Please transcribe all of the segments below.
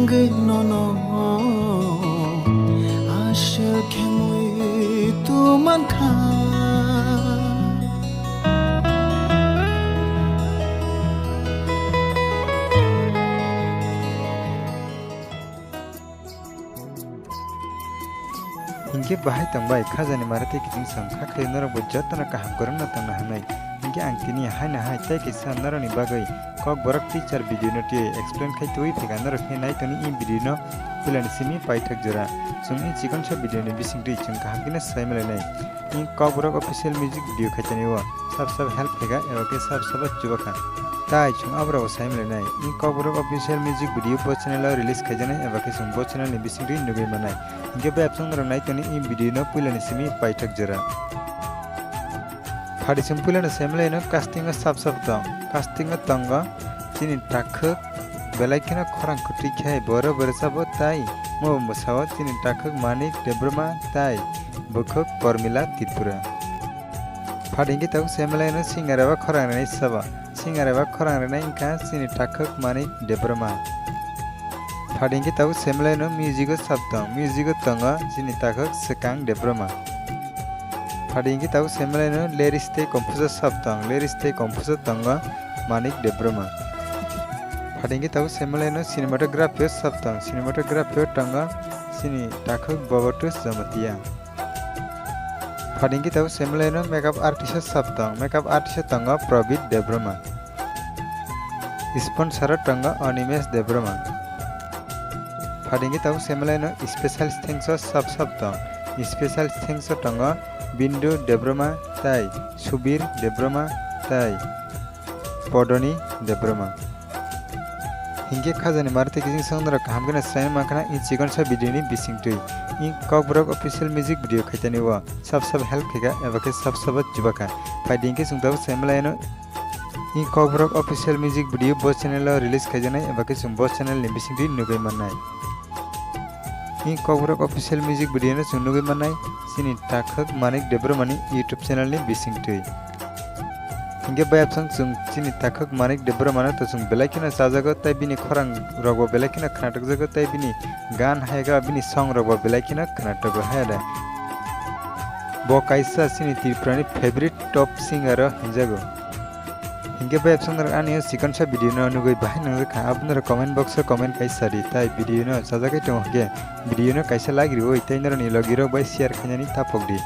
gay no no ashe khemui tu man kha Hingga bahai tangbai khajani marate kijing sangkha khay norok bo jotona kaham korona tangna hanai hingga angtini haina hai tai kisa naroni bagai kok borak teacher video no tie explain khai tui phega norok he nai tani in video no pulan simi paithak jora sungni chikon sa video ni bising dui chung kaham kina saimala nai in kok borak official music video khaitani wa sab help phega eba ke sab chubaka tai chung abra wa saimala nai in kok borak official music video po channel release khajana eba ke sung bo channel ni bising dui nugai manai hingga ba apsang norok nai tani in video no pulan simi paithak jora Hadi sempulan assembly no casting a sub dong casting a tonga chini takhuk belai kena khorang kutri khai boro bersabo tai mo musawa chini takhuk manik debroma tai bukhuk formula tripura Hadingi tau assembly no singaraba khorang nai saba singaraba khorang nai inka chini takhuk manik debroma Hadingi tau assembly no music sub dong music tonga chini takhuk sekang debroma Hadingi tahu semela no lyrics te composer sabtang lyrics te composer tanga manik debroma Hadingi tahu semela no cinematography sabtang cinematography tanga sini takhuk babatus jamatia Hadingi tahu semela no makeup artist sabtang makeup artist tanga Prabit Debroma sponsor tanga Animes Debroma Hadingi tahu semela no special thanks sabtang special thanks tanga Bindu Debroma tai Subir Debroma tai Podoni Debroma Hingga khajani marate kijing songra kaham gana sain makana in chigon sa video ni bising tui in kokbrok official music video khaitani wa sab help khega eba ke sab jubaka finding ke sungta semla no in kokbrok official music video bo channel release khajana eba ke sung bo channel ni bising tui nugai manai in kokbrok official music video no sung nugai manai sini takhuk manik debromani YouTube channel ni bising tui hingga bayap sung sini takhuk manik debromana to sung belakina sajago tai bini khorang rogo belakina khanatak jago tai bini gan haiga bini song rogo belakina khanatak haida bo kaisa sini tirprani favorite top singer hinjago hingga bayap sung ani sikon sa video no nugai bahai nang kha apnara comment box e comment kaisari tai video no sajagai tong ge video no kaisa lagri oi tai narani logiro bai share khanyani tapokdi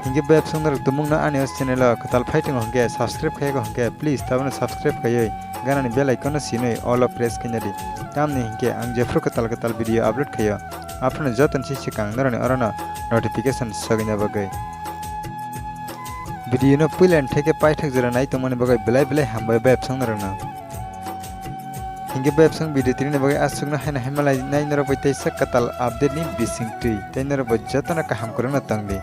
hingga bayap sung tumung na ani channel katal fighting hongge subscribe khayego hongge please tabana subscribe khayoi ganani bell icon no sinoi all of press khanyadi tamni hingge ang jefru katal video upload khayo apna joton sisi kang narani arana notification sagina bagai video no puilan theke paithak jora nai tomani bagai belai hambai bayap sung narana hingga bayap sung video tini bagai asung na haina himalai nai nara bai tai sak katal update ni bising tui tai nara bai jotana kaham korona tangdi